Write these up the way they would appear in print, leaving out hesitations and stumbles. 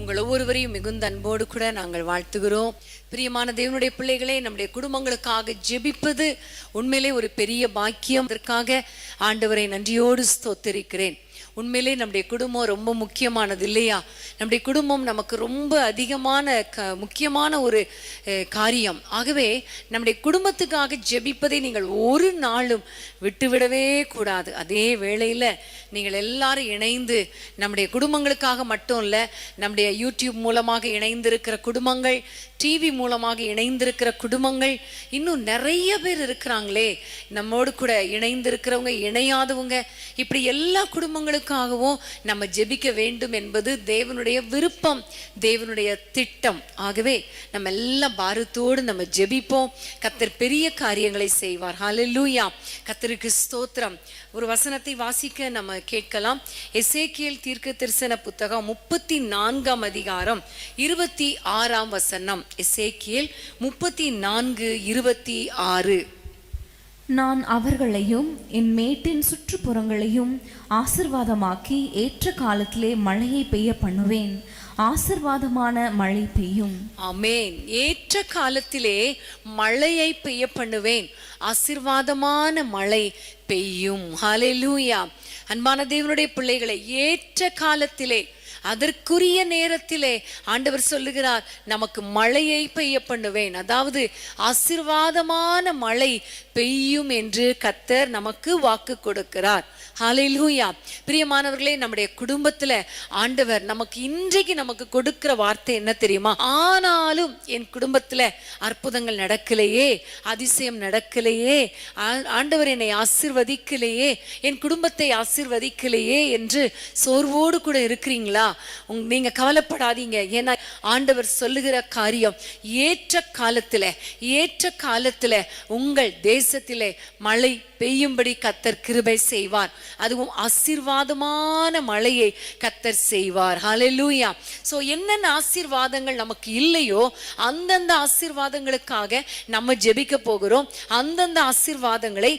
உங்கள் ஒவ்வொருவரையும் மிகுந்த அன்போடு கூட நாங்கள் வாழ்த்துகிறோம். பிரியமான தேவனுடைய பிள்ளைகளே, நம்முடைய குடும்பங்களுக்காக ஜெபிப்பது உண்மையிலே ஒரு பெரிய பாக்கியம். அதற்காக ஆண்டவரை நன்றியோடு ஸ்தோத்திரிக்கிறேன். உண்மையிலே நம்முடைய குடும்பம் ரொம்ப முக்கியமானது இல்லையா? நம்முடைய குடும்பம் நமக்கு ரொம்ப அதிகமான முக்கியமான ஒரு காரியம். ஆகவே நம்முடைய குடும்பத்துக்காக ஜெபிப்பதை நீங்கள் ஒரு நாளும் விட்டுவிடவே கூடாது. அதே வேளையில் நீங்கள் எல்லாரும் இணைந்து நம்முடைய குடும்பங்களுக்காக மட்டும் இல்லை, நம்முடைய யூடியூப் மூலமாக இணைந்திருக்கிற குடும்பங்கள், டிவி மூலமாக இணைந்திருக்கிற குடும்பங்கள், இன்னும் நிறைய பேர் இருக்கிறாங்களே நம்மோடு கூட இணைந்திருக்கிறவங்க, இணையாதவங்க, இப்படி எல்லா குடும்பங்களுக்காகவும் நம்ம ஜெபிக்க வேண்டும் என்பது தேவனுடைய விருப்பம், தேவனுடைய திட்டம். ஆகவே நம்ம எல்லாம் பாரத்தோடு நம்ம ஜெபிப்போம். கர்த்தர் பெரிய காரியங்களை செய்வார். ஹல்லேலூயா, கர்த்தருக்கு ஸ்தோத்திரம். ஒரு வசனத்தை வாசிக்க நம்ம கேட்கலாம். எசேக்கியேல் தீர்க்கதரிசன புத்தகம் 34ஆம் அதிகாரம் 26ஆம் வசனம். எசேக்கியேல் 34:26. நான் அவர்களையும் என் மேட்டின் சுற்றுப்புறங்களையும் ஆசிர்வாதமாக்கி ஏற்ற காலத்திலே மழையை பெய்ய பண்ணுவேன். ஆசிர்வாதமான மழை பெய்யும். ஆமென். ஏற்ற காலத்திலே மழையை பெய்ய பண்ணுவேன், ஆசிர்வாதமான மழை பெய்யும். ஹல்லேலூயா. அன்பான தேவனுடைய பிள்ளைகளை, ஏற்ற காலத்திலே, அதற்குரிய நேரத்திலே ஆண்டவர் சொல்லுகிறார், நமக்கு மழையை பெய்ய பண்ணுவேன், அதாவது ஆசீர்வாதமான மழை பெய்யும் என்று கர்த்தர் நமக்கு வாக்கு கொடுக்கிறார். ஹல்லேலூயா. பிரியமானவர்களே, நம்முடைய குடும்பத்துல ஆண்டவர் நமக்கு இன்றைக்கு நமக்கு கொடுக்கிற வார்த்தை என்ன தெரியுமா? ஆனாலும் என் குடும்பத்துல அற்புதங்கள் நடக்கலையே, அதிசயம் நடக்கலையே, ஆண்டவர் என்னை ஆசீர்வதிக்கலையே, என் குடும்பத்தை ஆசீர்வதிக்கலையே என்று சோர்வோடு கூட இருக்கிறீங்களா? நீங்க கவலைப்படாதீங்க. ஏன்னா ஆண்டவர் சொல்லுகிற காரியம் ஏற்ற காலத்துல உங்கள் தேசத்திலே மழை பெய்யும்படி கர்த்தர் கிருபை செய்வார். அதுவும் ஆசீர்வாதமான மழையை கர்த்தர் செய்வார். ஹல்லேலூயா. சோ என்னென்ன ஆசீர்வாதங்கள் நமக்கு இல்லையோ அந்தந்த ஆசீர்வாதங்களுக்காக நம்ம ஜெபிக்க போகிறோம். அந்தந்த ஆசீர்வாதங்களை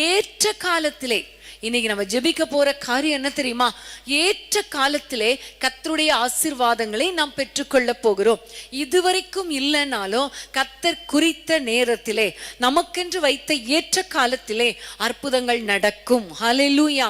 ஏற்ற காலத்திலே, இன்னைக்கு நம்ம ஜெபிக்க போற காரியம் என்ன தெரியுமா? ஏற்ற காலத்திலே கர்த்தருடைய ஆசீர்வாதங்களை நாம் பெற்றுக்கொள்ள போகிறோம். இதுவரைக்கும் இல்லைனாலும் கர்த்தர் குறித்த நேரத்திலே, நமக்கென்று வைத்த ஏற்ற காலத்திலே அற்புதங்கள் நடக்கும். ஹல்லேலூயா.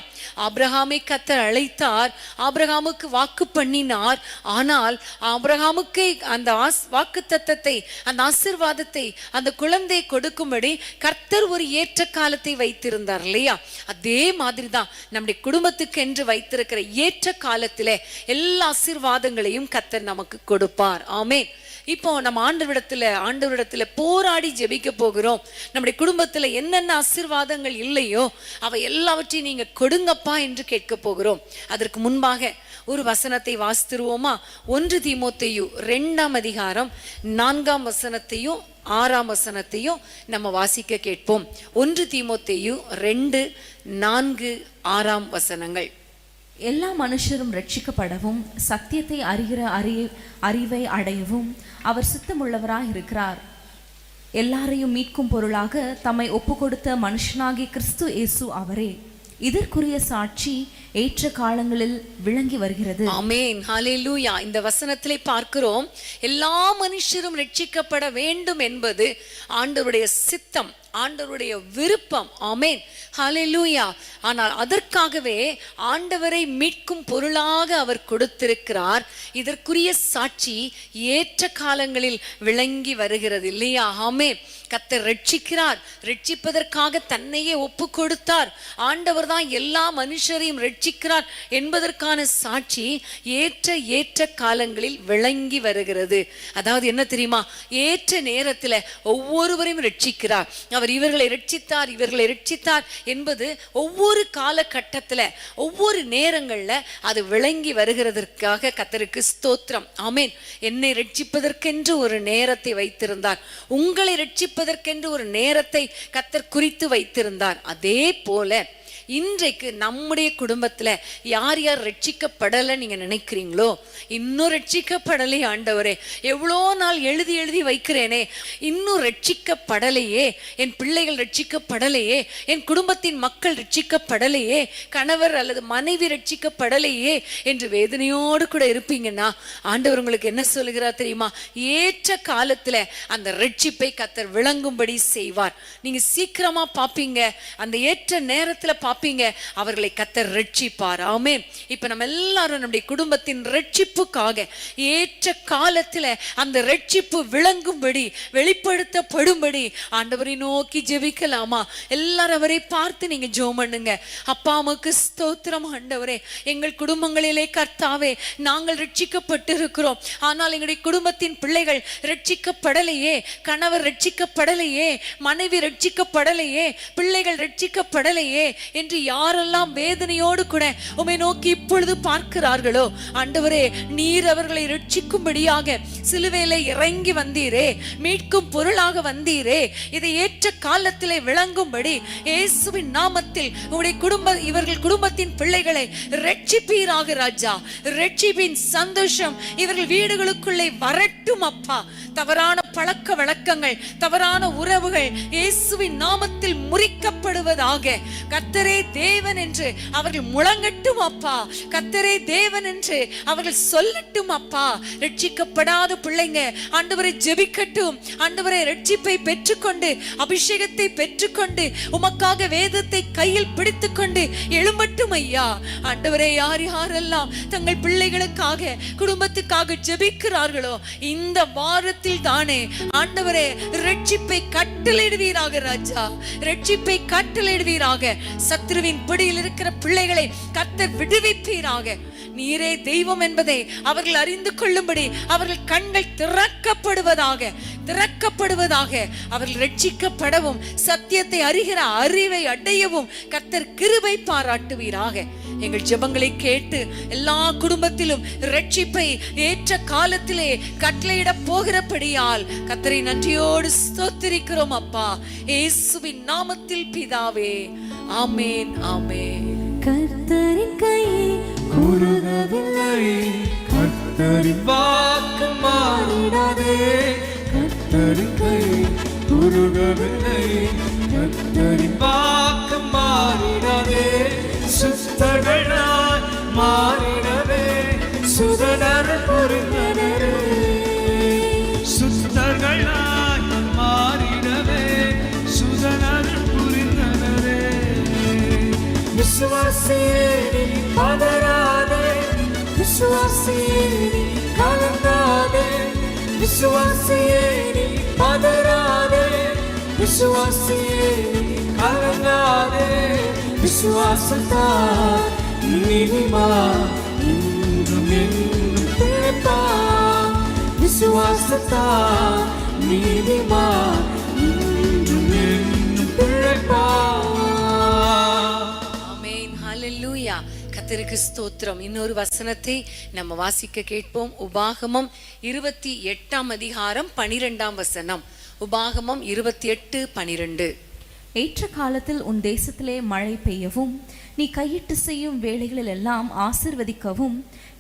ஆபிரகாமை கர்த்தர் அழைத்தார், ஆபிரகாமுக்கு வாக்கு பண்ணினார். ஆனால் ஆபிரகாமுக்கு அந்த வாக்குத்தத்தத்தை, அந்த ஆசீர்வாதத்தை, அந்த குழந்தை கொடுக்கும்படி கர்த்தர் ஒரு ஏற்ற காலத்தை வைத்திருந்தார் இல்லையா? அதே மாதிரிதான் நம்முடைய குடும்பத்துக்கு என்று வைத்திருக்கிற ஏற்ற காலத்திலே எல்லா ஆசீர்வாதங்களையும் கர்த்தர் நமக்கு கொடுப்பார். ஆமென். இப்போ நம்ம ஆண்டவரிடத்துல போராடி ஜெபிக்க போகிறோம். நம்முடைய குடும்பத்துல என்னென்ன ஆசீர்வாதங்கள் இல்லையோ அவை எல்லாவற்றையும் நீங்க கொடுங்கப்பா என்று கேட்க போகிறோம். அதற்கு முன்பாக ஒரு வசனத்தை வாசித்துருவோமா? 1 தீமோத்தேயு 2ஆம் அதிகாரம் 4ஆம் வசனத்தையும் 6ஆம் வசனத்தையும் நம்ம வாசிக்க கேட்போம். 1 தீமோத்தேயு 2, 4, 6ஆம் வசனங்கள். எல்லா மனுஷரும் ரட்சிக்கப்படவும் சத்தியத்தை அறிகிற அறிவை அடையவும் அவர் சித்தமுள்ளவராய் இருக்கிறார். எல்லாரையும் மீட்கும் பொருளாக தம்மை ஒப்பு கொடுத்த மனுஷனாகிய கிறிஸ்து இயேசு அவரே. இதற்குரிய சாட்சி ஏற்ற காலங்களில் விளங்கி வருகிறது. ஆமென். ஹல்லேலூயா. இந்த வசனத்திலே பார்க்கிறோம், எல்லா மனுஷரும் ரட்சிக்கப்பட வேண்டும் என்பது ஆண்டவருடைய சித்தம், ஆண்டவருடைய விருப்பம். ஆமென். ஹல்லேலூயா. ஆனால் அதற்காகவே ஆண்டவரை மீட்கும் பொருளாக அவர் கொடுத்திருக்கிறார். இதற்குரிய சாட்சி ஏற்ற காலங்களில் விளங்கி வருகிறது இல்லையா? ஆமென். கர்த்தர் ரட்சிக்கிறார், ரட்சிப்பதற்காக தன்னையே ஒப்பு கொடுத்தார். ஆண்டவர் தான் எல்லா மனுஷரையும் ரட்சிக்கிறார் என்பதற்கான சாட்சி ஏற்ற காலங்களில் விளங்கி வருகிறது. அதாவது என்ன தெரியுமா? ஏற்ற நேரத்தில் ஒவ்வொருவரையும் ரட்சிக்கிறார். அவர் இவர்களை ரட்சித்தார் என்பது ஒவ்வொரு காலகட்டத்தில், ஒவ்வொரு நேரங்கள்ல அது விளங்கி வருகிறதற்காக கர்த்தருக்கு ஸ்தோத்திரம். ஆமென். என்னை ரட்சிப்பதற்கென்று ஒரு நேரத்தை வைத்திருந்தார், உங்களை ரட்சிப்பதற்கென்று ஒரு நேரத்தை கர்த்தர் குறித்து வைத்திருந்தார். அதே போல இன்றைக்கு நம்முடைய குடும்பத்துல யார் யார் ரட்சிக்கப்படலை நீங்க நினைக்கிறீங்களோ, இன்னும் ரட்சிக்கப்படலை ஆண்டவரே, எவ்வளோ நாள் எழுதி எழுதி வைக்கிறேனே, இன்னும் ரட்சிக்கப்படலையே, என் பிள்ளைகள் ரட்சிக்கப்படலையே, என் குடும்பத்தின் மக்கள் ரட்சிக்கப்படலையே, கணவர் அல்லது மனைவி ரட்சிக்கப்படலையே என்று வேதனையோடு கூட இருப்பீங்கன்னா ஆண்டவர் உங்களுக்கு என்ன சொல்லுகிறார் தெரியுமா? ஏற்ற காலத்துல அந்த ரட்சிப்பை கர்த்தர் விளங்கும்படி செய்வார். நீங்க சீக்கிரமா பாப்பீங்க, அந்த ஏற்ற நேரத்துல பாப்பீங்க, அவர்களை கர்த்தர் ரட்சிப்பார். ஆமென். இப்ப நம்ம எல்லாரும் நம்முடைய குடும்பத்தின் ரட்சிப்புக்காக ஏற்ற காலத்துல அந்த ரட்சிப்பு விளங்கும்படி, வெளிப்படுத்தப்படும்படி ஆண்டவரை நோக்கி ஜெபிக்கலாமா? எல்லாரும் அவரை பார்த்து நீங்க ஜெபம் பண்ணுங்க. அப்பா உமக்கு ஸ்தோத்திரம் ஆண்டவரே, எங்கள் குடும்பங்களிலே கர்த்தாவே நாங்கள் ரட்சிக்கப்பட்டு இருக்கிறோம், ஆனால் எங்களுடைய குடும்பத்தின் பிள்ளைகள் ரட்சிக்கப்படலையே, கணவர் ரட்சிக்கப்படலையே, மனைவி ரட்சிக்கப்படலையே, பிள்ளைகள் ரட்சிக்கப்படலையே என்று யாரெல்லாம் வேதனையோடு கூட உம்மை நோக்கி இப்பொழுது பார்க்கிறார்களோ ஆண்டவரே, நீர் அவர்களை ரட்சிக்கும்படியாக சிலுவையிலே இறங்கி வந்தீரே, மீட்கும் பொருளாக வந்தீரே, இதை ஏற்ற காலத்திலே விளங்கும்படி இயேசுவின் நாமத்தில் உங்களுடைய இவர்கள் குடும்பத்தின் பிள்ளைகளை ரட்சிப்பீராக ராஜா. ரட்சிப்பின் சந்தோஷம் இவர்கள் வீடுகளுக்குள்ளே வரட்டும் அப்பா. தவறான பழக்க வழக்கங்கள், தவறான உறவுகள் இயேசுவின் நாமத்தில் முறிக்கப்படுவதாக. கர்த்தரே தேவன் என்று அவர்கள் முழங்கட்டும் அப்பா. கர்த்தரே தேவன் என்று அவர்கள் சொல்லட்டும் அப்பா. ரட்சிக்கப்படாத பிள்ளைங்க ஆண்டவரை ஜெபிக்கட்டும். ஆண்டவரை ரட்சிப்பை பெற்றுக்கொண்டு, அபிஷேகத்தை பெற்றுக்கொண்டு, உமக்காக வேதத்தை கையில் பிடித்துக்கொண்டு எழும்பட்டும் ஐயா. ஆண்டவரே, யார் யாரெல்லாம் தங்கள் பிள்ளைகளுக்காக, குடும்பத்துக்காக ஜெபிக்கிறார்களோ இந்த வாரத்தில் தானே ஆண்டவரே ரட்சிப்பை கட்டளையிடுவீராக ராஜா. ரட்சிப்பை கட்டளையிடுவீராக. சத்துருவின் பிடியில் இருக்கிற பிள்ளைகளை கர்த்தர் விடுவிப்பீராக. நீரே தெய்வம் என்பதை அவர்கள் அறிந்து கொள்ளும்படி அவர்கள் கண்கள் திறக்கப்படுவதாக, திறக்கப்படுவதாக. அவர்கள் ரட்சிக்கப்படவும் சத்தியத்தை அறிகிற அறிவை அடையவும் கர்த்தர் கிருபை பாராட்டுவீராக. எங்கள் ஜெபங்களை கேட்டு எல்லா குடும்பத்திலும் ரட்சிப்பை ஏற்ற காலத்திலே கட்டளையிட போகிறபடியால் கர்த்தரை நன்றியோடு ஸ்தோத்திரிக்கிறோம் அப்பா. இயேசுவின் நாமத்தில் பிதாவே, ஆமென், ஆமென். கர்த்தரின் கை குறுகவில்லை, கர்த்தரின் வாக்கு மாறிடாதே. கர்த்தரின் கை குறுகவில்லை, கர்த்தரின் வாக்கு மாறிடாதே. சுத்தகளாய் மாறிடவே சுதனர் புரிந்தனரே. சுத்தகளாய் மாறிடவே சுதனர் புரிந்தனரே. விசுவாசியே பதறாதே, விசுவாசியே கலங்காதே. விசுவாசியே பதறாதே, விசுவாசியே கலங்காதே. விசுவாசத்தால் நீதிமான் இன்றும் என்றும் பிழைப்பான். விசுவாசத்தால் நீதிமான் இன்றும் என்றும் பிழைப்பான். ஆமென், ஹல்லேலூயா. கர்த்தருக்கு ஸ்தோத்திரம். இன்னொரு வசனத்தை நம்ம வாசிக்க கேட்போம். உபாகமம் 28 அதிகாரம் 12 வசனம். உபாகமம் 28:12. ஏற்ற காலத்தில் உன் தேசத்திலே மழை பெய்யவும், நீ கையிட்டு செய்யும் வேலைகளில் எல்லாம் ஆசிர்வதிக்கவும்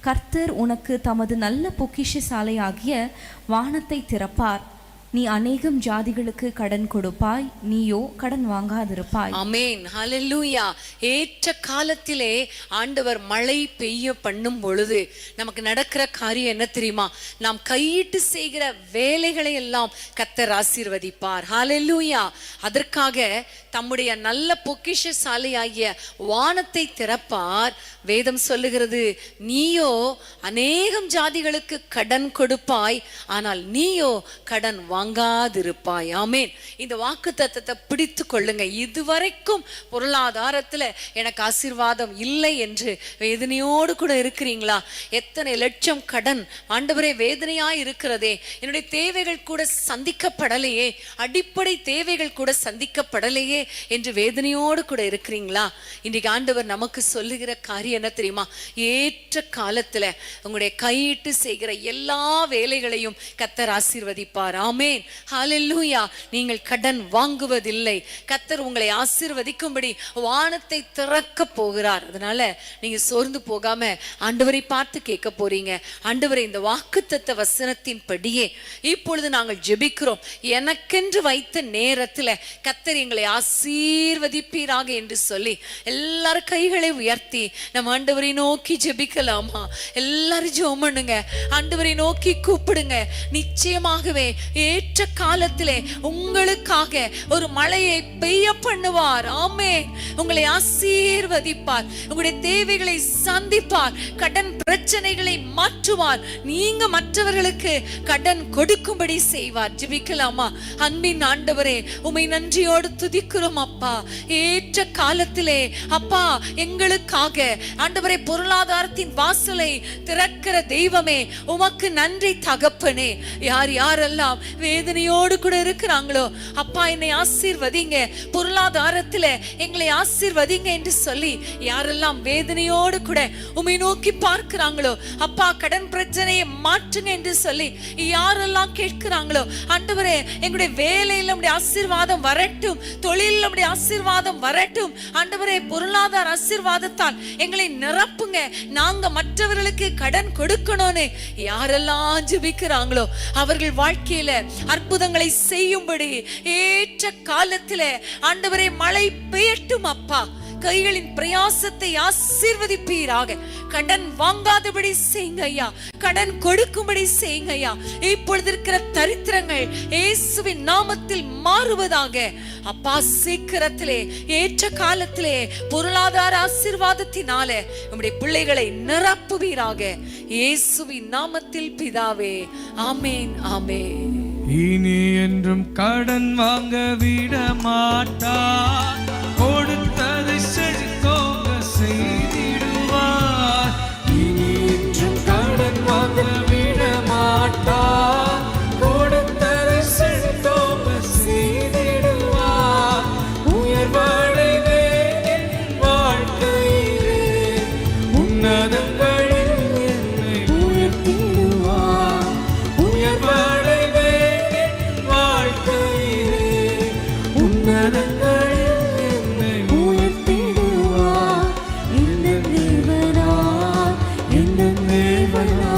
கர்த்தர் உனக்கு தமது நல்ல பொக்கிஷசாலையாகிய வானத்தை திறப்பார். நீ அநேகம் ஜாதிகளுக்கு கடன் கொடுப்பாய், நீயோ கடன் வாங்காதிருப்பாய். ஆமென், ஹல்லேலூயா. ஏற்ற காலத்திலே ஆண்டவர் மழை பெய்ய பண்ணும் பொழுது நமக்கு நடக்கிற காரியம் என்ன தெரியுமா? நாம் கையிட்டு செய்கிற வேலைகளை எல்லாம் கர்த்தர் ஆசீர்வதிப்பார். ஹல்லேலூயா. அதற்காக தம்முடைய நல்ல பொக்கிஷசாலையாகிய வானத்தை திறப்பார். வேதம் சொல்லுகிறது, நீயோ அநேகம் ஜாதிகளுக்கு கடன் கொடுப்பாய், ஆனால் நீயோ கடன் வாங்காதிருப்பாய். ஆமென். இந்த வாக்குத்தத்தத்தை பிடித்து கொள்ளுங்க. இதுவரைக்கும் பொருளாதாரத்துல எனக்கு ஆசீர்வாதம் இல்லை என்று வேதனையோடு கூட இருக்கிறீங்களா? எத்தனை லட்சம் கடன் ஆண்டவரே வேதனையாய் இருக்கிறதே, என்னுடைய தேவைகள் கூட சந்திக்கப்படலையே, அடிப்படை தேவைகள் கூட சந்திக்கப்படலையே என்று வேதனையோடு கூட இருக்கிறீங்களா? இன்றைக்கு ஆண்டவர் நமக்கு சொல்லுகிற காரியம் என்ன தெரியுமா? ஏற்ற காலத்துல உங்களுடைய கையிட்டு செய்கிற எல்லா வேலைகளையும் கர்த்தர் ஆசீர்வதிப்பார். ஆமென். ஆமென், ஹalleluya. நீங்கள் கடன் வாங்குவதில்லை. கர்த்தர் உங்களை ஆசீர்வதிக்கும்படி வானத்தை திறக்க போகிறார். அதனால நீங்க சோர்ந்து போகாம ஆண்டவரை பார்த்து கேட்க போறீங்க. ஆண்டவரே, இந்த வாக்குத்தத்த வசனத்தின் படியே இப்பொழுது நாங்கள் ஜெபிக்கிறோம். எனக்கென்று வைத்த நேரத்துல கர்த்தர் எங்களை ஆசீர்வதிப்பீராக என்று சொல்லி எல்லாரும் கைகளை உயர்த்தி நம்ம ஆண்டவரை நோக்கி ஜெபிக்கலாமா? எல்லாரும் ஜெபம் பண்ணுங்க, ஆண்டவரை நோக்கி கூப்பிடுங்க. நிச்சயமாகவே ஏற்ற காலத்திலே உங்களுக்காக ஒரு மழையை பெய்ய பண்ணுவார். ஆமென். உங்களை ஆசீர்வதிப்பார், உங்களுடைய தேவைகளை சந்திப்பார், கடன் பிரச்சனைகளை மாற்றுவார், நீங்க மற்றவர்களுக்கு கடன் கொடுக்கும்படி செய்வார். ஜெபிக்கலாமா? அன்பின் ஆண்டவரே, உம்மை நன்றியோடு துதிக்கிறோம் அப்பா. ஏற்ற காலத்திலே அப்பா எங்களுக்காக ஆண்டவரே பொருளாதாரத்தின் வாசலை திறக்கிற தெய்வமே, உமக்கு நன்றி தகப்பனே. யார் யாரெல்லாம் வேதனையோடு கூட இருக்கிறாங்களோ அப்பா, என்னை ஆசீர்வதிங்க, பொருளாதாரத்துல எங்களை ஆசீர்வதிங்க என்று சொல்லி யாரெல்லாம் வேதனையோடு கூட உம்மை நோக்கி பார்க்கிறாங்களோ அப்பா, கடன் பிரச்சனையை மாற்றுங்க என்று சொல்லி யாரெல்லாம் கேட்கிறாங்களோ ஆண்டவரே, எங்களுடைய வேலையில் உம்முடைய ஆசீர்வாதம் வரட்டும், தொழிலில் உம்முடைய ஆசீர்வாதம் வரட்டும் ஆண்டவரே, பொருளாதார ஆசீர்வாதத்தால் எங்களை நிரப்புங்க, நாங்க மற்றவர்களுக்கு கடன் கொடுக்கணும்னு யாரெல்லாம் ஜெபிக்கிறாங்களோ அவர்கள் வாழ்க்கையில அற்புதங்களை செய்யும்படி ஏற்ற காலத்திலே ஆண்டவரே மழை பெய்யட்டும் அப்பா. கைகளின் பிரயாசத்தை ஆசீர்வதிப்பீராக. கடன் வாங்காதபடி செய்யுங்க ஐயா, கடன் கொடுக்கும்படி செய்யுங்க ஐயா. இப்பொழுது இருக்கிற தரித்திரங்கள் இயேசுவின் நாமத்தில் மாறுவதாக அப்பா. சீக்கிரத்திலே ஏற்ற காலத்திலே பொருளாதார ஆசீர்வாதத்தினாலே நம்முடைய பிள்ளைகளை நிரப்புவீராக. இயேசுவின் நாமத்தில் பிதாவே, ஆமேன், ஆமேன். இனி என்றும் கடன் வாங்க விட மாட்டார், கொடுத்ததை செழித்தோங்க செய்திடுவார். இனி என்றும் கடன் வாங்க விட மாட்டார், கொடுத்ததை செழித்தோங்க செய்திடுவார். உயர்வடைவே என் வாழ்க்கையிலே, உன்னதங்களில் என்னை உயர்த்திடுவார். உயர்வடைவே என் வாழ்க்கையிலே, உன்னதங்களில் என்னை உயர்த்திடுவார். இந்த தேவனா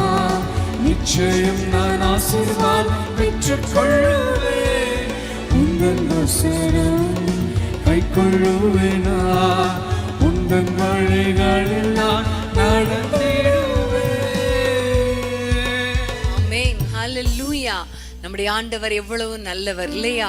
நிச்சயம் நான் ஆசீர்வாதம் பெற்றுக் கொள்ளுவேன். உந்தன் வசனம் கைக்கொள்ளுவேனா, உந்தன் வழிகளில் நான் நடந்திடுவேன். ஆமென், ஹalleluya. நம்முடைய ஆண்டவர் எவ்வளவு நல்லவர் இல்லையா?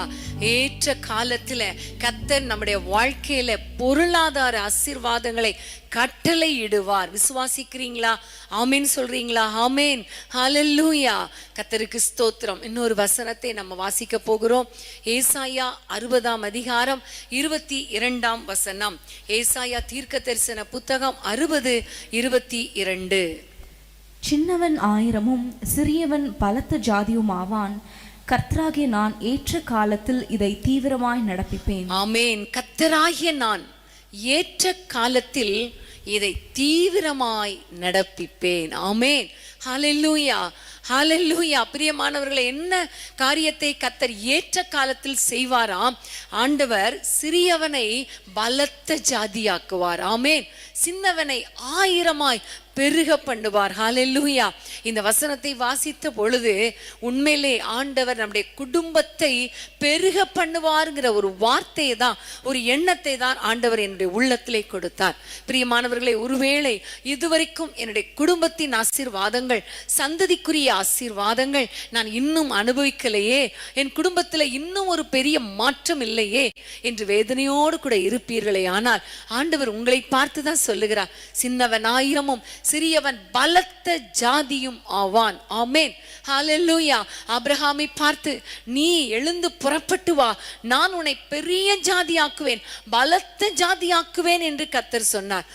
ஏற்ற காலத்துல கர்த்தர் நம்முடைய வாழ்க்கையில பொருளாதார ஆசீர்வாதங்களை கட்டளை இடுவார். விசுவாசிக்கிறீங்களா? ஆமேன் சொல்றீங்களா? ஆமேன், ஹalleluya. கர்த்தருக்கு ஸ்தோத்திரம். இன்னொரு வசனத்தை நம்ம வாசிக்க போகிறோம். ஏசாயா 60ஆம் அதிகாரம் 22ஆம் வசனம். ஏசாயா தீர்க்கதரிசன புத்தகம் 60:22. சின்னவன் 1000மும் சிறியவன் பலத்த ஜாதியும் ஆவான். கர்த்தராகிய நான் ஏற்ற காலத்தில் இதை தீவிரமாய் நடப்பிப்பேன். ஆமென். கர்த்தராகிய நான் ஏற்ற காலத்தில் இதை தீவிரமாய் நடப்பிப்பேன். ஆமென், ஹalleluya, ஹalleluya. பிரியமானவர்களே, என்ன காரியத்தை கர்த்தர் ஏற்ற காலத்தில் செய்வாராம்? ஆண்டவர் சிறியவனை பலத்த ஜாதியாக்குவார். ஆமென். சின்னவனை 1000மாய் பெருக பண்ணுவார். ஹalleluya. இந்த வசனத்தை வாசித்த பொழுது உண்மையிலே ஆண்டவர் நம்முடைய குடும்பத்தை பெருக பண்ணுவார்ங்கிற ஒரு வார்த்தையை தான், ஒரு எண்ணத்தை தான் ஆண்டவர் என்னுடைய உள்ளத்திலே கொடுத்தார். பிரியமானவர்களே, ஒருவேளை இதுவரைக்கும் என்னுடைய குடும்பத்தின் ஆசீர்வாதங்கள், சந்ததிக்குரிய ஆசீர்வாதங்கள் நான் இன்னும் அனுபவிக்கலையே, என் குடும்பத்தில் இன்னும் ஒரு பெரிய மாற்றம் இல்லையே என்று வேதனையோடு கூட இருப்பீர்களே. ஆனால் ஆண்டவர் உங்களை பார்த்து தான் சொல்லுகிறார், சின்னவன் 1000மும் சிறியவன் பலத்த ஜாதியும் ஆவான். ஆமென், ஹalleluya. ஆபிரகாமை பார்த்து, நீ எழுந்து புறப்பட்டு வா, நான் உன்னை பெரிய ஜாதியாக்குவேன், பலத்த ஜாதியாக்குவேன் என்று கர்த்தர் சொன்னார்.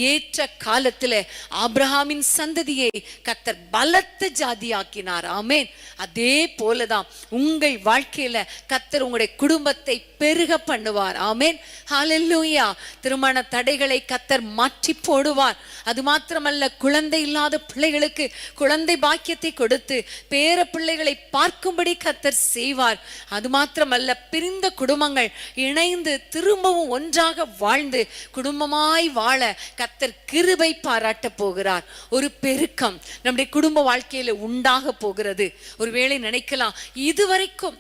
ஏற்ற காலத்தில் ஆபிரகாமின் சந்ததியை கர்த்தர் பலத்த ஜாதியாக்கினார். ஆமென். அதே போலதான் உங்கள் வாழ்க்கையில கர்த்தர் உங்களுடைய குடும்பத்தை பெருக பண்ணுவார். ஆமென், ஹalleluya. திருமண தடைகளை கர்த்தர் மாற்றி போடுவார். அது மாத்திரமல்ல, மட்டுமல்ல, குழந்தை இல்லாத பிள்ளைகளுக்கு குழந்தை பாக்கியத்தை கொடுத்து பேர பிள்ளைகளை பார்க்கும்படி கர்த்தர் செய்வார். அது மாத்திரமல்ல, பிரிந்த குடும்பங்கள் இணைந்து திரும்பவும் ஒன்றாக வாழ்ந்து குடும்பமாய் வாழ கர்த்தர் கிருபை பாராட்ட போகிறார். ஒரு பெருக்கம் நம்முடைய குடும்ப வாழ்க்கையில உண்டாக போகிறது. ஒருவேளை நினைக்கலாம், இதுவரைக்கும்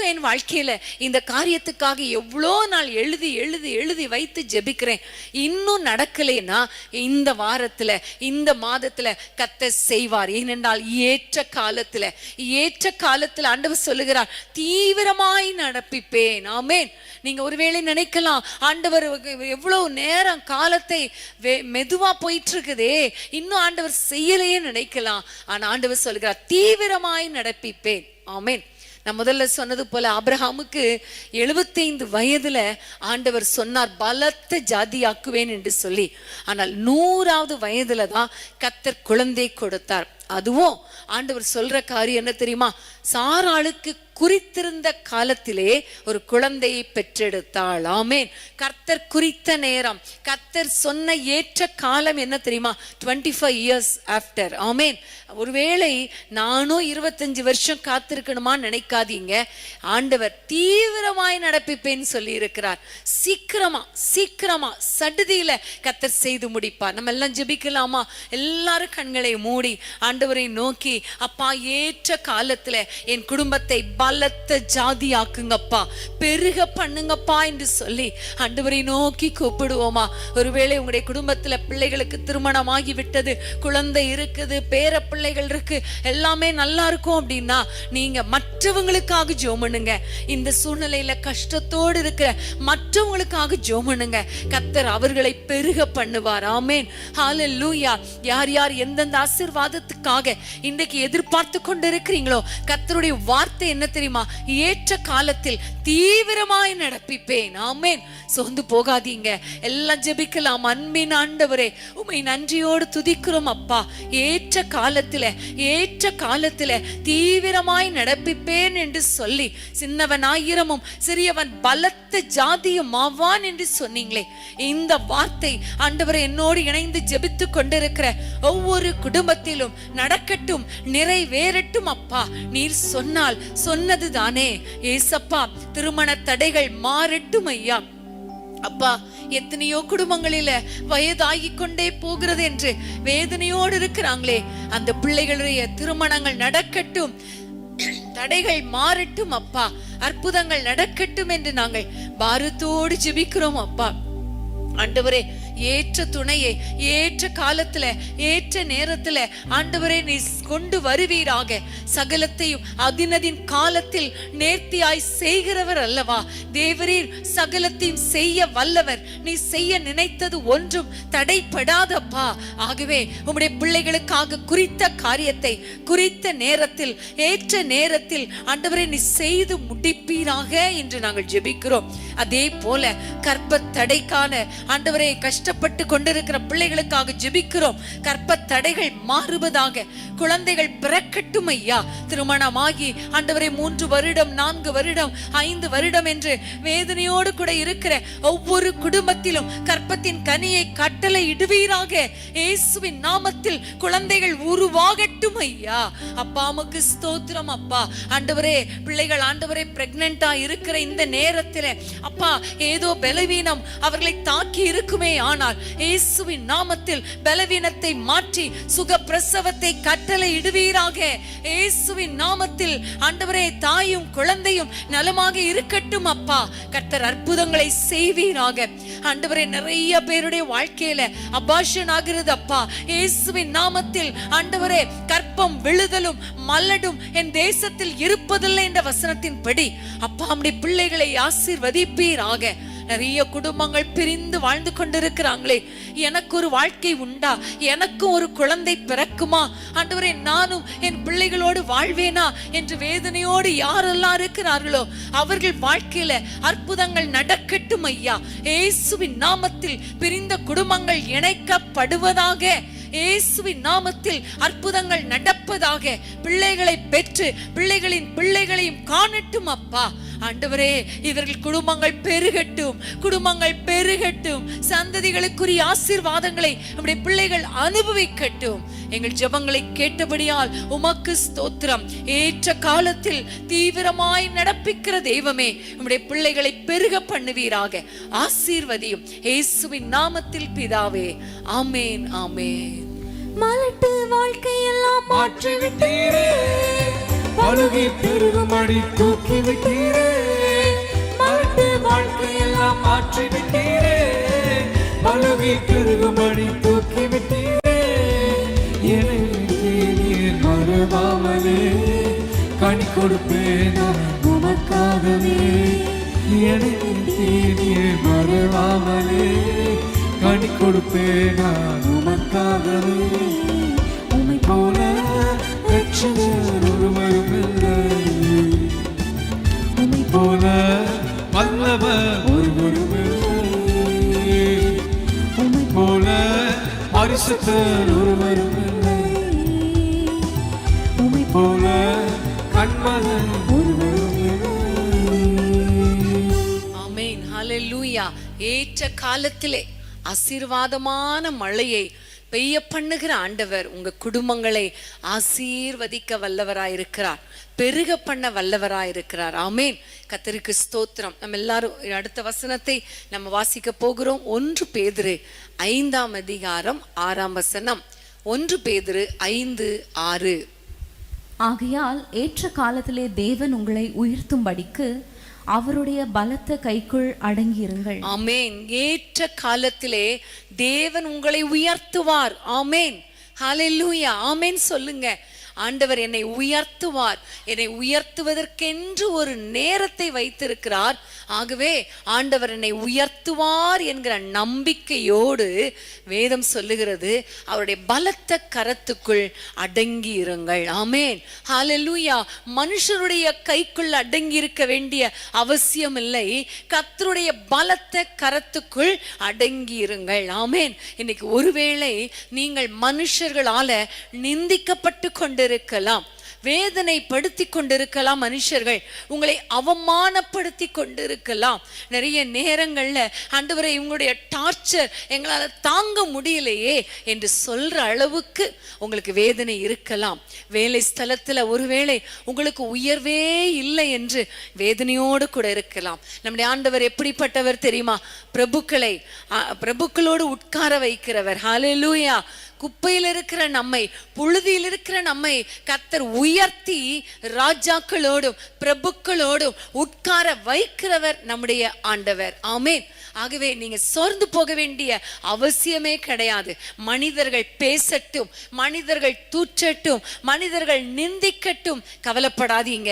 என் வாழ்க்கையில இந்த காரியத்துக்காக எவ்வளோ நாள் எழுதி எழுதி எழுதி வைத்து ஜெபிக்கிறேன், இன்னும் நடக்கலைன்னா இந்த வாரத்துல இந்த மாதத்துல கர்த்தர் செய்வார். ஏனென்றால் ஏற்ற காலத்துல ஆண்டவர் சொல்லுகிறார், தீவிரமாய் நடப்பிப்பேன். ஆமென். நீங்க ஒருவேளை நினைக்கலாம், ஆண்டவர் எவ்வளவு நேரம் காலத்தை மெதுவா போயிட்டு இருக்குதே, இன்னும் ஆண்டவர் செய்யலையே நினைக்கலாம். ஆனா ஆண்டவர் சொல்லுகிறார், தீவிரமாய் நடப்பிப்பேன். ஆமென். நான் முதல்ல சொன்னது போல ஆபிரகாமுக்கு 75 வயதுல ஆண்டவர் சொன்னார், பலத்த ஜாதியாக்குவேன் என்று சொல்லி. ஆனால் 100வது வயதுல தான் கர்த்தர் குழந்தை கொடுத்தார். அதுவும் ஆண்டவர் சொல்ற காரியம் என்ன தெரியுமா? சாராளுக்கு குறித்திருந்த காலத்திலே ஒரு குழந்தையை பெற்றெடுத்தாள். ஆமென். கர்த்தர் குறித்த நேரம், கர்த்தர் சொன்ன ஏற்ற காலம் என்ன தெரியுமா? 25 years after. ஆமென். ஒருவேளை நானும் 25 வருஷம் காத்திருக்கணுமா நினைக்காதீங்க. ஆண்டவர் தீவிரமாய் நடப்பிப்பேன்னு சொல்லி இருக்கிறார். சீக்கிரமா சடுதியில கர்த்தர் செய்து முடிப்பார். நம்ம எல்லாம் ஜெபிக்கலாமா? எல்லாரும் கண்களை மூடி ஆண்டவரை நோக்கி, அப்பா ஏற்ற காலத்துல என் குடும்பத்தை பலத்த ஜாதி ஆக்குங்கப்பா, பெருக பண்ணுங்கப்பா என்று சொல்லி ஆண்டவரை நோக்கி கூப்பிடுவோமா? ஒருவேளை உங்களுடைய குடும்பத்துல பிள்ளைகளுக்கு திருமணமாகி விட்டது, குழந்தை இருக்குது, பேர பிள்ளைகள் இருக்கு, எல்லாமே நல்லா இருக்கும் அப்படின்னா நீங்க மற்றவங்களுக்காக ஜெபம் பண்ணுங்க. இந்த சூழ்நிலையில கஷ்டத்தோடு இருக்கிற மற்றவங்களுக்காக ஜெபம் பண்ணுங்க. கர்த்தர் அவர்களை பெருக பண்ணுவார். ஆமென். ஹல்லேலூயா. யார் யார் எந்தெந்த ஆசீர்வாதத்துக்காக இன்றைக்கு எதிர்பார்த்து கொண்டிருக்கிறீங்களோ, கர்த்தருடைய வார்த்தை என்ன தெரியுமா? ஏற்ற காலத்தில் தீவிரமாய் நடப்பிப்பேன். ஆமென். சோர்ந்து போகாதீங்க. எல்லாம் ஜெபிக்கலாம். அன்பின் ஆண்டவரே, உம்மை நன்றியோடு துதிக்கிறோம் அப்பா. ஏற்ற காலத்துல தீவிரமாய் நடப்பிப்பேன் என்று சொல்லி, சின்னவன் 1000 சிறியவன் பலத்த ஜாதியும் ஆவான் என்று சொன்னீங்களே, இந்த வார்த்தை ஆண்டவரே என்னோடு இணைந்து ஜெபித்து கொண்டிருக்கிற ஒவ்வொரு குடும்பத்திலும் நடக்கட்டும், நிறைவேறட்டும் அப்பா. நீர் சொன்னால் சொன்னது தானே ஏசப்பா. திருமண தடைகள் மாறட்டும் ஐயா. அப்பா, எத்தனையோ குடும்பங்களில வயதாகி கொண்டே போகிறது என்று வேதனையோடு இருக்கிறாங்களே, அந்த பிள்ளைகளுடைய திருமணங்கள் நடக்கட்டும், தடைகள் மாறட்டும் அப்பா, அற்புதங்கள் நடக்கட்டும் என்று நாங்கள் பாரத்தோடு ஜெபிக்கிறோம் அப்பா. ஆண்டவரே, ஏற்ற துணையை ஏற்ற காலத்துல ஏற்ற நேரத்துல ஆண்டவரே நீ கொண்டு வருவீராக. சகலத்தையும் அதினதின் காலத்தில் நேர்த்தியாய் செய்கிறவர் அல்லவா தேவரீர், சகலத்தையும் செய்ய வல்லவர். நீ செய்ய நினைத்தது ஒன்றும் தடைப்படாதப்பா. ஆகவே உம்முடைய பிள்ளைகளுக்காக குறித்த காரியத்தை குறித்த நேரத்தில் ஏற்ற நேரத்தில் ஆண்டவரே நீ செய்து முடிப்பீராக என்று நாங்கள் ஜெபிக்கிறோம். அதே போல கர்ப்ப தடைக்கான ஆண்டவரே கஷ்டப்பட்டு கொண்டிருக்கிற பிள்ளைகளுக்காக ஜெபிக்கிறோம். கர்ப்ப தடைகள் மாறுவதாக, குழந்தைகள் பிறக்கட்டும் ஐயா. திருமணமாகி ஆண்டவரே 3 வருடம் 4 வருடம் 5 வருடம் என்று வேதனையோடு கூட இருக்கிற ஒவ்வொரு குடும்பத்திலும் கர்ப்பத்தின் கனியை கட்டளை இடுவீராக. இயேசுவின் நாமத்தில் குழந்தைகள் உருவாகட்டும் ஐயா. அப்பா உமக்கு ஸ்தோத்திரம் அப்பா. ஆண்டவரே, பிள்ளைகள் ஆண்டவரே பிரெக்னன்ட்டா இருக்கிற இந்த நேரத்திலே அப்பா ஏதோ பலவீனம் அவர்களை தாக்கி இருக்குமே, ஆனால் இயேசுவின் நாமத்தில் பலவீனத்தை மாற்றி சுக பிரசவத்தை கட்டளை இடுவீராக. இயேசுவின் நாமத்தில் ஆண்டவரே தாயும் குழந்தையும் நலமாக இருக்கட்டும் அப்பா. கர்த்தர் அற்புதங்களை செய்வீராக. ஆண்டவரே, நிறைய பேருடைய வாழ்க்கையில அபாஷன் ஆகிறது அப்பா. இயேசுவின் நாமத்தில் ஆண்டவரே கற்பம் விழுதலும் மல்லடும் என் தேசத்தில் இருப்பதில்லை என்ற வசனத்தின் படி அப்பா நம்முடைய பிள்ளைகளை ஆசீர்வதிப்பீராக. நிறைய குடும்பங்கள் பிரிந்து வாழ்ந்து கொண்டிருக்கிறாங்களே, எனக்கு ஒரு வாழ்க்கை உண்டா, எனக்கும் ஒரு குழந்தை பிறக்குமா, ஆண்டவரே நானும் என் பிள்ளைகளோடு வாழ்வேனா என்று வேதனையோடு யாரெல்லாம் இருக்கிறார்களோ அவர்கள் வாழ்க்கையில அற்புதங்கள் நடக்கட்டும் ஐயா. இயேசுவின் நாமத்தில் பிரிந்த குடும்பங்கள் இணைக்கப்படுவதாக. இயேசுவின் நாமத்தில் அற்புதங்கள் நடப்ப நடப்பதாக, பிள்ளைகளை பெற்று பிள்ளைகளின் பிள்ளைகளையும் காணட்டும் அப்பா. ஆண்டவரே, இவர்கள் குடும்பங்கள் பெருகட்டும், குடும்பங்கள் பெருகட்டும், சந்ததிகளுக்குரிய ஆசீர்வாதங்களை நம்முடைய பிள்ளைகள் அனுபவிக்கட்டும். எங்கள் ஜெபங்களை கேட்டபடியால் உமக்கு ஸ்தோத்திரம். ஏற்ற காலத்தில் தீவிரமாய் நடப்பிக்கிற தெய்வமே, நம்முடைய பிள்ளைகளை பெருக பண்ணுவீராக. ஆசீர்வதியும் இயேசுவின் நாமத்தில் பிதாவே, ஆமேன், ஆமேன். மலட்டு வாழ்க்கையெல்லாம் மாற்றி விட்டீரே, பழுகி பெருகுமடி தூக்கி விட்டீரே. மலட்டு வாழ்க்கையெல்லாம் மாற்றி விட்டீரே, பழுகி பெருகுமடி தூக்கி விட்டீரே. என்னை நீர் மறவாமலே கனி கொடுப்பேன் உமக்காகவே. என்னை நீர் மறவாமலே கனி கொடுப்பேன் உமக்காகவே. உம்மை போல ரட்சகர் ஒருவரும் இல்லை, உம்மை போல வல்லவர் ஒருவரும் இல்லை, உம்மை போல பரிசுத்தர் ஒருவரும் இல்லை, உம்மை போல கண்மகன் ஒருவரும் இல்லை. ஆமென், ஹல்லேலூயா. ஏற்ற காலத்திலே ஆசீர்வாதமான மழையை பெய்ய பண்ணுகிற ஆண்டவர் உங்க குடும்பங்களை ஆசீர்வதிக்க வல்லவராயிருக்கிறார், பெருக பண்ண வல்லவராயிருக்கிறார். ஆமேன், கர்த்தருக்கு ஸ்தோத்திரம். நம்ம எல்லாரும் அடுத்த வசனத்தை நம்ம வாசிக்க போகிறோம். 1 பேதுரு 5ஆம் அதிகாரம் 6ஆம் வசனம். 1 பேதுரு 5:6. ஆகையால் ஏற்ற காலத்திலே தேவன் உங்களை உயர்த்தும்படிக்கு அவருடைய பலத்த கைக்குள் அடங்கியிருங்கள். ஆமேன். ஏற்ற காலத்திலே தேவன் உங்களை உயர்த்துவார். ஆமேன், ஹல்லேலூயா. ஆமேன் சொல்லுங்க. ஆண்டவர் என்னை உயர்த்துவார், என்னை உயர்த்துவதற்கென்று ஒரு நேரத்தை வைத்திருக்கிறார். ஆகவே ஆண்டவர் என்னை உயர்த்துவார் என்கிற நம்பிக்கையோடு வேதம் சொல்லுகிறது, அவருடைய பலத்த கரத்துக்குள் அடங்கி இருங்கள். ஆமேன், ஹல்லேலூயா. மனுஷருடைய கைக்குள் அடங்கி இருக்க வேண்டிய அவசியம் இல்லை, கர்த்தருடைய பலத்த கரத்துக்குள் அடங்கி இருங்கள். ஆமேன். இன்னைக்கு ஒருவேளை நீங்கள் மனுஷர்களால நிந்திக்கப்பட்டு கொண்டிருக்கலாம், வேதனைப்படுத்தி கொண்டிருக்கலாம், மனுஷர்கள் உங்களை அவமானப்படுத்தி கொண்டிருக்கலாம். நிறைய நேரங்கள்ல ஆண்டவரே இவங்களுடைய டார்ச்சர் எங்களால் தாங்க முடியலையே என்று சொல்ற அளவுக்கு உங்களுக்கு வேதனை இருக்கலாம். வேலை ஸ்தலத்துல ஒருவேளை உங்களுக்கு உயர்வே இல்லை என்று வேதனையோடு கூட இருக்கலாம். நம்முடைய ஆண்டவர் எப்படிப்பட்டவர் தெரியுமா? பிரபுக்களோடு உட்கார வைக்கிறவர். ஹல்லேலூயா. குப்பையில் இருக்கிற நம்மை, புழுதியில் இருக்கிற நம்மை கர்த்தர் உயர்த்தி ராஜாக்களோடும் பிரபுக்களோடும் உட்கார வைக்கிறவர் நம்முடைய ஆண்டவர். ஆமேன். ஆகவே நீங்க சோர்ந்து போக வேண்டிய அவசியமே கிடையாது. மனிதர்கள் பேசட்டும், மனிதர்கள் தூற்றட்டும், மனிதர்கள் நிந்திக்கட்டும், கவலைப்படாதீங்க.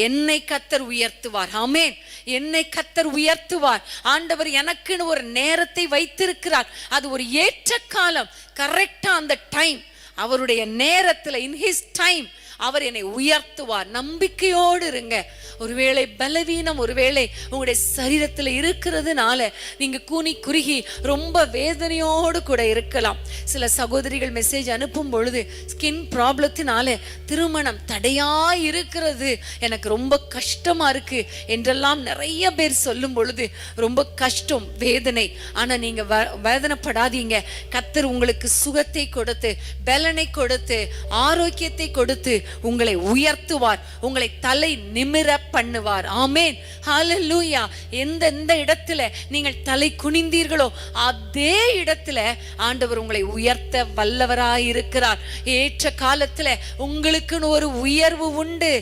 என்னை கர்த்தர் உயர்த்துவார். ஆமேன், என்னை கர்த்தர் உயர்த்துவார். ஆண்டவர் எனக்குன்னு ஒரு நேரத்தை வைத்திருக்கிறார். அது ஒரு ஏற்ற காலம், கரெக்டா அந்த டைம், அவருடைய நேரத்துல, இன் ஹிஸ் டைம் அவர் என்னை உயர்த்துவார். நம்பிக்கையோடு இருங்க. ஒருவேளை பலவீனம் ஒருவேளை உங்களுடைய சரீரத்துல இருக்கிறதுனால நீங்க கூனி குறுகி ரொம்ப வேதனையோடு கூட இருக்கலாம். சில சகோதரிகள் மெசேஜ் அனுப்பும் பொழுது ஸ்கின் ப்ராப்ளத்தினால திருமணம் தடையா இருக்கிறது, எனக்கு ரொம்ப கஷ்டமா இருக்கு என்றெல்லாம் நிறைய பேர் சொல்லும் பொழுது ரொம்ப கஷ்டம், வேதனை. ஆனா நீங்க வேதனைப்படாதீங்க. கர்த்தர் உங்களுக்கு சுகத்தை கொடுத்து, பலனை கொடுத்து, ஆரோக்கியத்தை கொடுத்து உங்களை உயர்த்துவார், உங்களை தலை நிமிர பண்ணுவார். ஆமேன், ஹல்லேலூயா. எந்த இடத்துல நீங்கள் தலை குனிந்தீர்களோ அதே இடத்துல ஆண்டவர் உங்களை உயர்த்த வல்லவராயிருக்கிறார். ஏற்ற காலத்துல உங்களுக்குன்னு ஒரு உயர்வு உண்டு,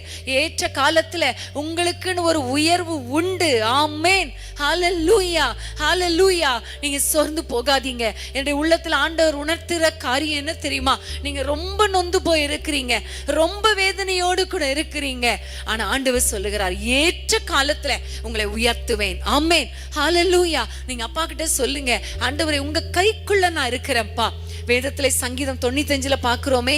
ஏற்ற காலத்துல உங்களுக்குன்னு ஒரு உயர்வு உண்டு. ஆமேன், ஹல்லேலூயா, ஹல்லேலூயா. நீங்க சோர்ந்து போகாதீங்க. என்னுடைய உள்ளத்துல ஆண்டவர் உணர்த்துற காரியம் என்ன தெரியுமா? நீங்க ரொம்ப நொந்து போய் இருக்கிறீங்க, ரொம்ப வேதனையோடு கூட இருக்கிறீங்க. ஆனா ஆண்டவர் சொல்லுகிறார், ஏற்ற காலத்துல உங்களை உயர்த்துவேன். ஆமென், ஹல்லேலூயா. நீங்க அப்பா கிட்ட சொல்லுங்க, ஆண்டவரே உங்க கைக்குள்ள நான் இருக்கிறேன்ப்பா, வேதத்திலே சங்கீதம் 95 பார்க்கிறோமே,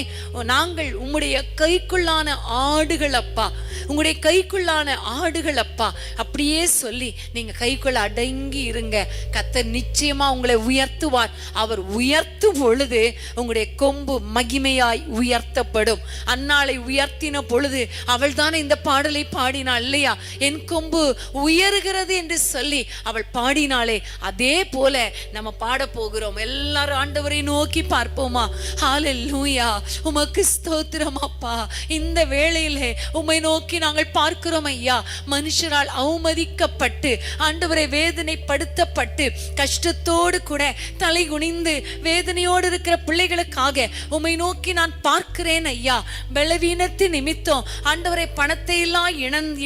நாங்கள் உம்முடைய கைக்குள்ளான ஆடுகள் அப்பா, உங்களுடைய கைக்குள்ளான ஆடுகள் அப்பா. அப்படியே சொல்லி நீங்க கைக்குள்ள அடங்கி இருங்க. கர்த்தர் நிச்சயமா உங்களை உயர்த்துவார். அவர் உயர்த்தும் பொழுது உங்களுடைய கொம்பு மகிமையாய் உயர்த்தப்படும். அன்னாளை உயர்த்தின பொழுது அவள் தானே இந்த பாடலை பாடினாள் இல்லையா? என் கொம்பு உயர்கிறது என்று சொல்லி அவள் பாடினாளே, அதே போல நம்ம பாட போகிறோம். எல்லாரும் ஆண்டவரை நோக்கி பார்ப்போமா? ஹல்லேலூயா, உமக்கு ஸ்தோத்திரம் அப்பா. இந்த வேளையிலே உம்மை நோக்கி நாங்கள் பார்க்கிறோம் ஐயா. மனுஷரால் அவமதிக்கப்பட்டு ஆண்டவரை வேதனைப்படுத்தப்பட்டு கஷ்டத்தோடு கூட தலை குனிந்து வேதனையோடு இருக்கிற பிள்ளைகளுக்காக உம்மை நோக்கி நான் பார்க்கிறேன் ஐயா. பலவீனத்தின் நிமித்தம் ஆண்டவரை பணத்தை எல்லாம்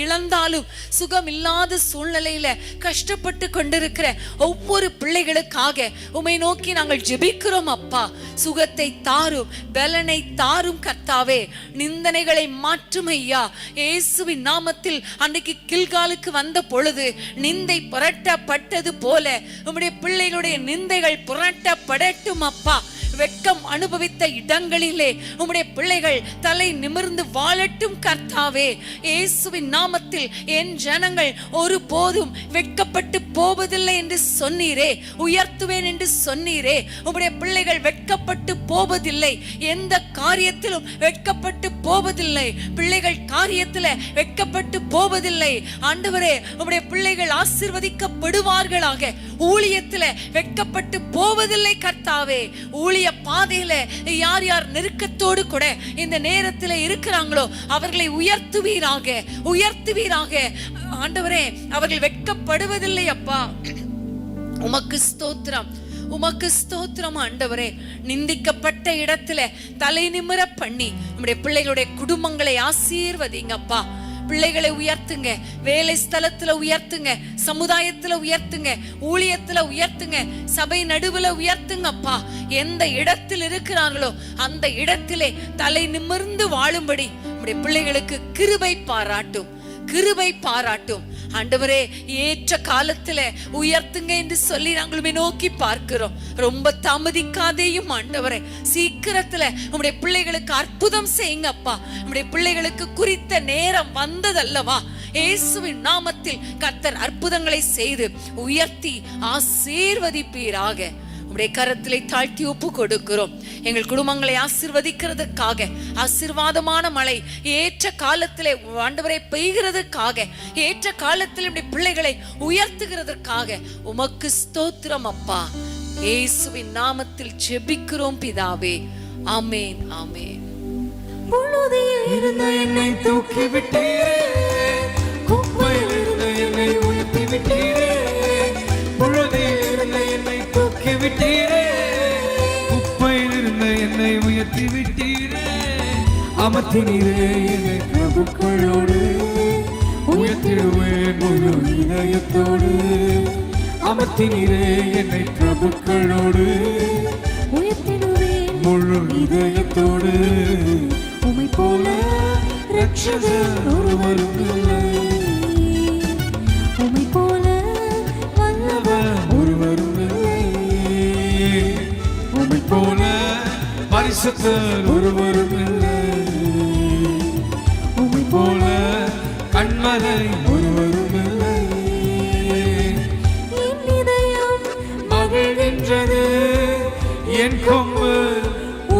இழந்தாலும் சுகம் இல்லாத சூழ்நிலையில கஷ்டப்பட்டு கொண்டிருக்கிற ஒவ்வொரு பிள்ளைகளுக்காக உம்மை நோக்கி நாங்கள் ஜெபிக்கிறோம் அப்பா. சுகத்தை தாரும், பலனை தாரும் கர்த்தாவே. நிந்தனைகளை மாற்றும் ஐயா. இயேசுவின் நாமத்தில் அன்றைக்கு கில்காலுக்கு வந்த பொழுது நிந்தை புரட்டப்பட்டது போல உம்முடைய பிள்ளைகளுடைய நிந்தைகள் புரட்டப்படட்டும் அப்பா. வெட்கம் அனுபவித்த இடங்களிலே உம்முடைய பிள்ளைகள் தலை நிமிர்ந்து வாழட்டும் கர்த்தாவே. இயேசுவின் நாமத்தில் என் ஜனங்கள் ஒருபோதும் வெட்கப்பட்டு போவதில்லை என்று சொன்னீரே, உயர்த்துவேன் என்று சொன்னீரே. உம்முடைய பிள்ளைகள் வெட்கப்பட்டு போவதில்லை, எந்த காரியத்திலும் வெட்கப்பட்டு போவதில்லை, பிள்ளைகள் காரியத்தில் வெட்கப்பட்டு போவதில்லை. ஆண்டவரே, உம்முடைய பிள்ளைகள் ஆசீர்வதிக்கப்படுவார்களாக. ஊழியத்தில் வெட்கப்பட்டு போவதில்லை கர்த்தாவே. ஊழிய பாதையில யார் யார் நெருக்கத்தோடு கூட இந்த நேரத்தில் இருக்கிறாங்களோ அவர்களை உயர்த்துவீராக, உயர்த்துவீராக ஆண்டவரே. அவர்கள் வெட்கப்படுவதில்லை அப்பா. உமக்கு ஸ்தோத்திரம், உமக்கு ஸ்தோத்திரம் ஆண்டவரே. நிந்திக்கப்பட்ட இடத்துல தலை நிமிர பண்ணி நம்முடைய பிள்ளைகளுடைய குடும்பங்களை ஆசீர்வதிங்கப்பா. பிள்ளைகளை உயர்த்துங்க, வேலை ஸ்தலத்துல உயர்த்துங்க, சமுதாயத்துல உயர்த்துங்க, ஊழியத்துல உயர்த்துங்க, சபை நடுவுல உயர்த்துங்கப்பா. எந்த இடத்தில் இருக்கிறார்களோ அந்த இடத்திலே தலை நிமிர்ந்து வாழும்படி நம்முடைய பிள்ளைகளுக்கு கிருபை பாராட்டும், கிருபை பாராட்டும் ஆண்டவரே. ஏற்ற காலத்துல உயர்த்துங்க என்று சொல்லி நாங்களுமே நோக்கி பார்க்கிறோம். ரொம்ப தாமதிக்காதேயும் ஆண்டவரே, சீக்கிரத்துல உம்முடைய பிள்ளைகளுக்கு அற்புதம் செய்யுங்க அப்பா. நம்முடைய பிள்ளைகளுக்கு குறித்த நேரம் வந்ததல்லவா? இயேசுவின் நாமத்தில் கர்த்தர் அற்புதங்களை செய்து உயர்த்தி ஆசீர்வதிப்பீராக. உம்முடைய கரத்திலே தாழ்த்தி ஒப்பு கொடுக்கிறோம். எங்கள் குடும்பங்களை ஆசீர்வதிக்கிறதுக்காக, ஆசீர்வாதமான மழை ஏற்ற காலத்திலே ஆண்டவரை பெய்கிறதுக்காக, ஏற்ற காலத்தில் நம்முடைய பிள்ளைகளை உயர்த்துகிறதற்காக உமக்கு ஸ்தோத்திரம் அப்பா. இயேசுவின் நாமத்தில் ஜெபிக்கிறோம் பிதாவே. ஆமென், ஆமென். புழுதியில் இருந்த என்னை தூக்கி விட்டீரே, குப்பையில் இருந்த என்னை உயர்த்தி விட்டீரே. புழுதியில் இருந்த என்னை தூக்கி விட்டீரே, குப்பையில் இருந்த என்னை உயர்த்தி விட்டீரே. அமர்த்தினீரே என்னை பிரபுக்களோடு, உயர்த்திடுவேன் முழு இதயத்தோடு. அமர்த்தினீரே என்னை பிரபுக்களோடு, உயர்த்திடுவேன் முழு இதயத்தோடு. உம்மை போல ரட்சகர் ஒருவரும் இல்லை, உம்மை போல வல்லவர் ஒருவரும் இல்லை, உம்மை போல பரிசுத்தர் ஒருவரும் இல்லை, உம்மை போல கண்மலை ஒருவரும் இல்லை. என் இதயம் மகிழ்கின்றது, என் கொம்பு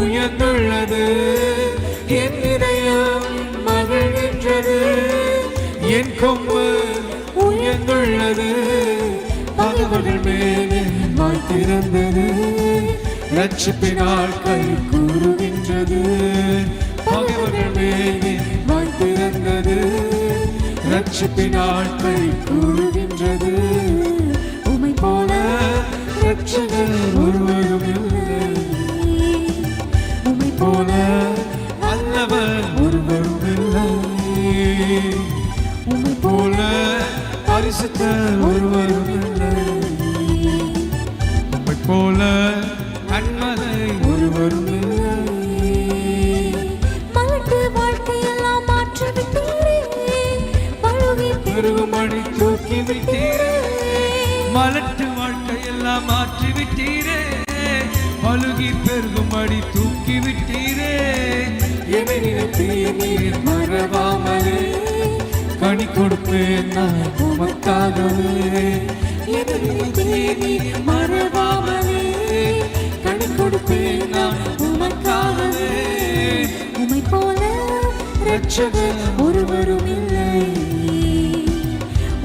உயர்ந்துள்ளது. என் இதயம் மகிழ்கின்றது, என் கொம்பு உயர்ந்துள்ளது. பகைவர்கள் மேலே வாய் திறந்தது, ரட்சிப்பினால் கை கூறுகின்றது. பகைவர்கள் மேலே வாய் திறந்தது, ரட்சிப்பினால் கை கூறுகின்றது. உம்மை போல ரட்சகர் ஒருவரும் இல்லை, உம்மை போல வல்லவர் ஒருவரும் இல்லை, உம்மை போல பரிசுத்தர் ஒருவரும் இல்லை, உம்மை போல கண்மலை ஒருவரும் இல்லை. மலட்டு வாழ்க்கையெல்லாம் மாற்றிவிட்டீரே, பழுகி பெருகும்படி தூக்கி விட்டீரே. மலட்டு வாழ்க்கையெல்லாம் மாற்றிவிட்டீரே, பலுகி பெருகும்படி தூக்கி விட்டீரே என்னை நினைத்து நீர் மறவாமலே கனி கொடுப்பேன் நான் உமக்காகவே என்னை நினைத்து நீர் மறவாமலே கனி கொடுப்பேன் நான் உமக்காகவே உம்மை போல இரட்சகர் ஒருவரும் இல்லை,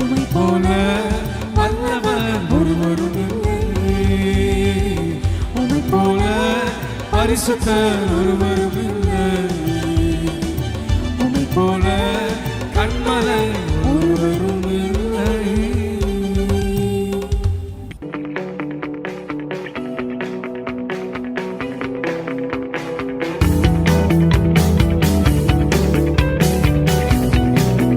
உம்மை போல வல்லவர் ஒருவரும் இல்லை, உம்மை போல பரிசுத்தர் ஒருவரும் இல்லை, உம்மை போல கண்மலை ஒருவரும் இல்லை.